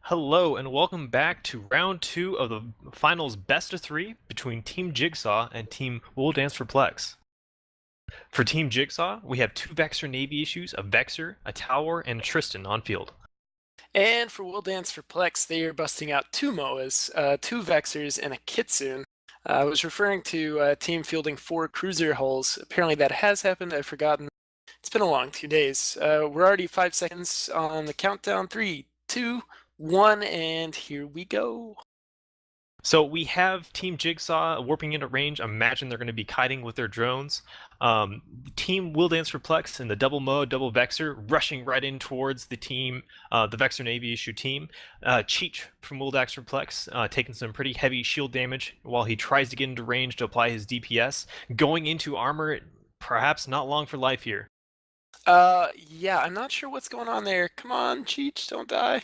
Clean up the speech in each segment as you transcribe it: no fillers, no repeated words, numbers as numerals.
Hello and welcome back to round 2 of the finals best of 3 between Team Jigsaw and Team We'll Dance for PLEX. For Team Jigsaw, we have 2 Vexor Navy issues, a Vexor, a Tower, and a Tristan on field. And for We'll Dance for PLEX, they are busting out 2 MOAs, 2 Vexors, and a Kitsune. I was referring to a team fielding 4 cruiser hulls. Apparently that has happened. I've forgotten. It's been a long 2 days. We're already 5 seconds on the countdown. 3, 2, 1, and here we go. So we have Team Jigsaw warping into range. I imagine they're going to be kiting with their drones. Team We'll Dance for PLEX and the double MOA, double Vexor rushing right in towards the team, the Vexor Navy issue team. Cheech from We'll Dance for PLEX taking some pretty heavy shield damage while he tries to get into range to apply his DPS. Going into armor, perhaps not long for life here. Yeah, I'm not sure what's going on there. Come on, Cheech, don't die.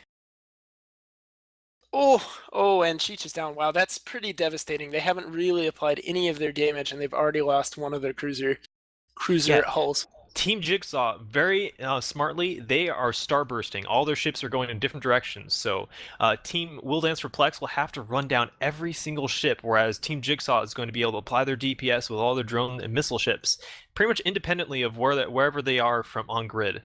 Oh, and Cheech is down. Wow, that's pretty devastating. They haven't really applied any of their damage, and they've already lost one of their cruiser hulls. Team Jigsaw, very smartly, they are starbursting. All their ships are going in different directions. So Team We'll Dance for PLEX will have to run down every single ship, whereas Team Jigsaw is going to be able to apply their DPS with all their drone and missile ships, pretty much independently of wherever they are from on grid.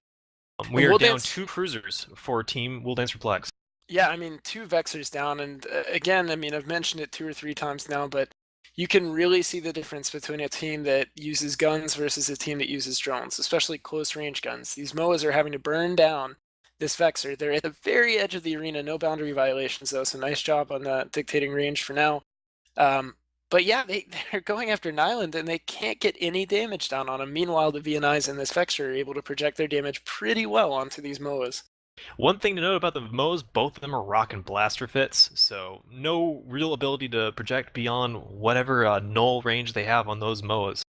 We are down 2 cruisers for Team We'll Dance for PLEX. Yeah, I mean, 2 Vexors down, and again, I mean, I've mentioned it 2 or 3 times now, but you can really see the difference between a team that uses guns versus a team that uses drones, especially close-range guns. These MOAs are having to burn down this Vexor. They're at the very edge of the arena, no boundary violations, though, so nice job on dictating range for now. But yeah, they're going after Nyland, and they can't get any damage down on him. Meanwhile, the VNIs in this Vexor are able to project their damage pretty well onto these MOAs. One thing to note about the MOAs, both of them are rock and blaster fits, so no real ability to project beyond whatever null range they have on those MOAs.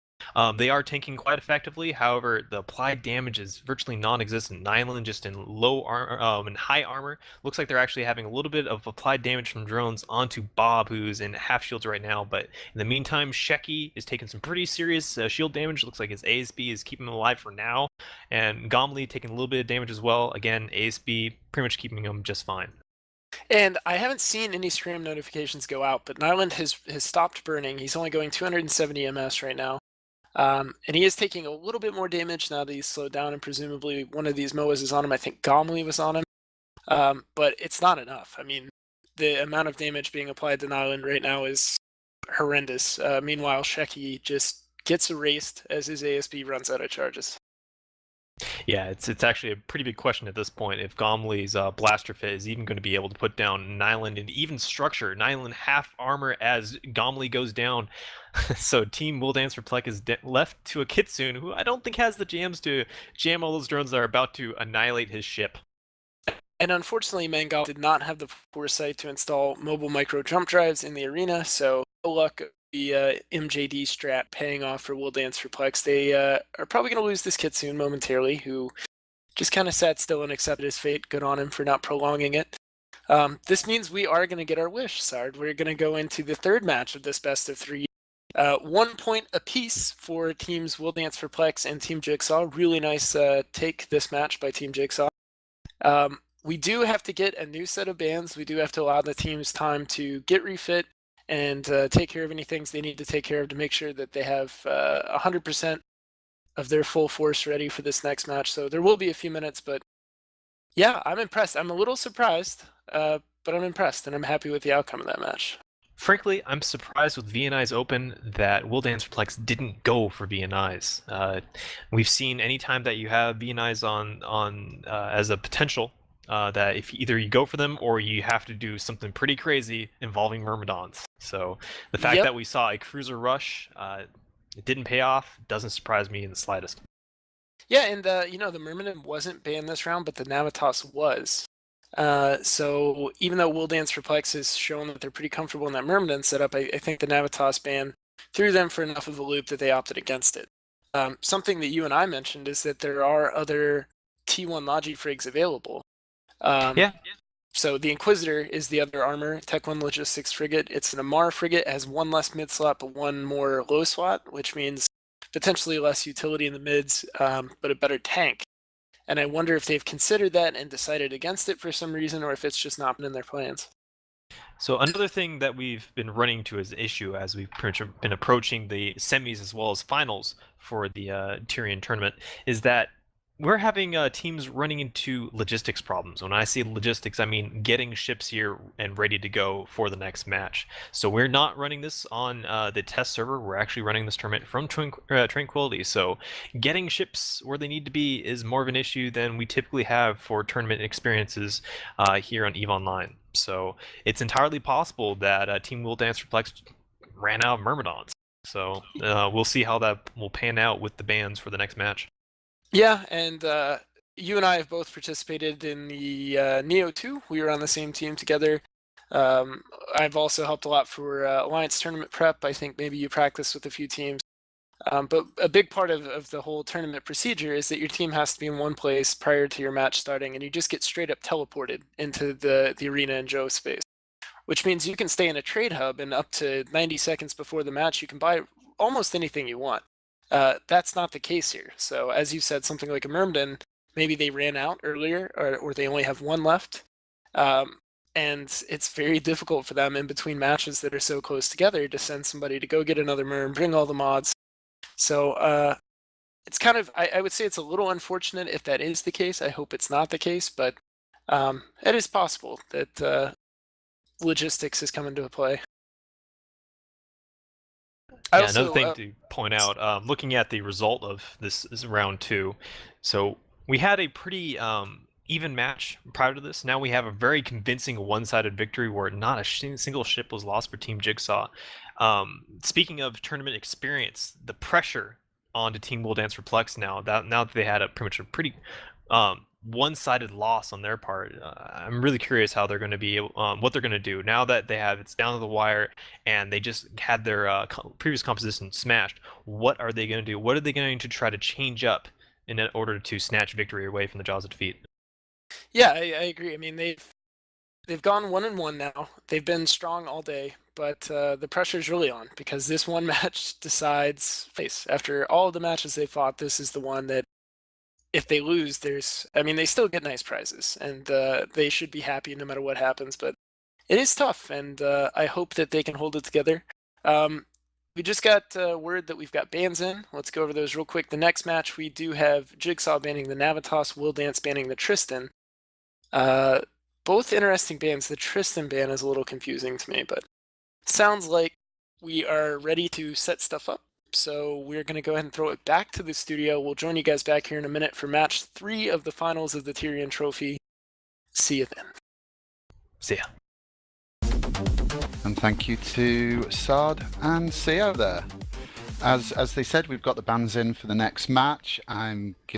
They are tanking quite effectively, however, the applied damage is virtually non-existent. Nyland just in low armor, in high armor. Looks like they're actually having a little bit of applied damage from drones onto Bob, who's in half shields right now, but in the meantime, Shecky is taking some pretty serious shield damage. Looks like his ASB is keeping him alive for now, and Gomli taking a little bit of damage as well. Again, ASB pretty much keeping him just fine. And I haven't seen any scram notifications go out, but Nyland has stopped burning. He's only going 270 MS right now. And he is taking a little bit more damage now that he's slowed down, and presumably one of these MOAs is on him. I think Gomli was on him. But it's not enough. I mean, the amount of damage being applied to Nyland right now is horrendous. Meanwhile, Shecky just gets erased as his ASB runs out of charges. Yeah, it's actually a pretty big question at this point if Gomli's blaster fit is even going to be able to put down Nyland and even structure. Nyland half armor as Gomli goes down. So Team We'll Dance for PLEX is left to a Kitsune, who I don't think has the jams to jam all those drones that are about to annihilate his ship. And unfortunately, Mangal did not have the foresight to install mobile micro jump drives in the arena, so no luck the MJD strat paying off for We'll Dance for PLEX. They are probably going to lose this Kitsune momentarily, who just kind of sat still and accepted his fate. Good on him for not prolonging it. This means we are going to get our wish, Sard. We're going to go into the 3rd match of this best of 3. 1 point apiece for teams We'll Dance for PLEX and Team Jigsaw. Really nice take this match by Team Jigsaw. We do have to get a new set of bans. We do have to allow the teams time to get refit and take care of any things they need to take care of to make sure that they have 100% of their full force ready for this next match. So there will be a few minutes, but yeah, I'm impressed. I'm a little surprised, but I'm impressed, and I'm happy with the outcome of that match. Frankly, I'm surprised with VNI's open that We'll Dance for PLEX didn't go for VNIs. We've seen anytime that you have VNIs on as a potential, that if either you go for them or you have to do something pretty crazy involving Myrmidons. So the fact that we saw a cruiser rush, it didn't pay off, doesn't surprise me in the slightest. Yeah, and the Myrmidon wasn't banned this round, but the Navitas was. So even though We'll Dance for PLEX has shown that they're pretty comfortable in that Myrmidon setup, I think the Navitas ban threw them for enough of a loop that they opted against it. Something that you and I mentioned is that there are other T1 Logifrigs available. So the Inquisitor is the other armor, Tech 1 Logistics frigate. It's an Amar frigate, has 1 less mid slot but 1 more low slot, which means potentially less utility in the mids, but a better tank. And I wonder if they've considered that and decided against it for some reason, or if it's just not been in their plans. So another thing that we've been running into as an issue as we've been approaching the semis as well as finals for the Tyrian tournament is that we're having teams running into logistics problems. When I say logistics, I mean getting ships here and ready to go for the next match. So we're not running this on the test server. We're actually running this tournament from Tranquility. So getting ships where they need to be is more of an issue than we typically have for tournament experiences here on EVE Online. So it's entirely possible that Team Will Dance Reflex ran out of Myrmidons. So we'll see how that will pan out with the bans for the next match. Yeah, and you and I have both participated in the Neo 2. We were on the same team together. I've also helped a lot for Alliance tournament prep. I think maybe you practiced with a few teams. But a big part of the whole tournament procedure is that your team has to be in one place prior to your match starting, and you just get straight up teleported into the arena and Joe space, which means you can stay in a trade hub, and up to 90 seconds before the match, you can buy almost anything you want. That's not the case here. So as you said, something like a Myrmidon, maybe they ran out earlier, or they only have one left. And it's very difficult for them in between matches that are so close together to send somebody to go get another Myrm, bring all the mods. So it's kind of, I would say it's a little unfortunate if that is the case. I hope it's not the case, but it is possible that logistics has come into play. Yeah, another thing to point out, looking at the result of this round 2, so we had a pretty even match prior to this. Now we have a very convincing one-sided victory where not a single ship was lost for Team Jigsaw. Speaking of tournament experience, the pressure onto Team Will Dance for PLEX now that they had pretty much a pretty one-sided loss on their part. I'm really curious how they're going to be what they're going to do now that they have it's down to the wire and they just had their previous composition smashed. What are they going to do? What are they going to try to change up in order to snatch victory away from the jaws of defeat? Yeah, I agree. I mean, they've gone 1-1 now. They've been strong all day, but the pressure's really on because this one match decides face. After all of the matches they fought, this is the one that if they lose, I mean, they still get nice prizes, and they should be happy no matter what happens, but it is tough, and I hope that they can hold it together. We just got word that we've got bans in. Let's go over those real quick. The next match, we do have Jigsaw banning the Navitas, Will Dance banning the Tristan. Both interesting bans. The Tristan ban is a little confusing to me, but sounds like we are ready to set stuff up. So we're going to go ahead and throw it back to the studio. We'll join you guys back here in a minute for match 3 of the finals of the Tyrian Trophy. See you then. See ya. And thank you to Sard and Seo there. As they said, we've got the bans in for the next match. I'm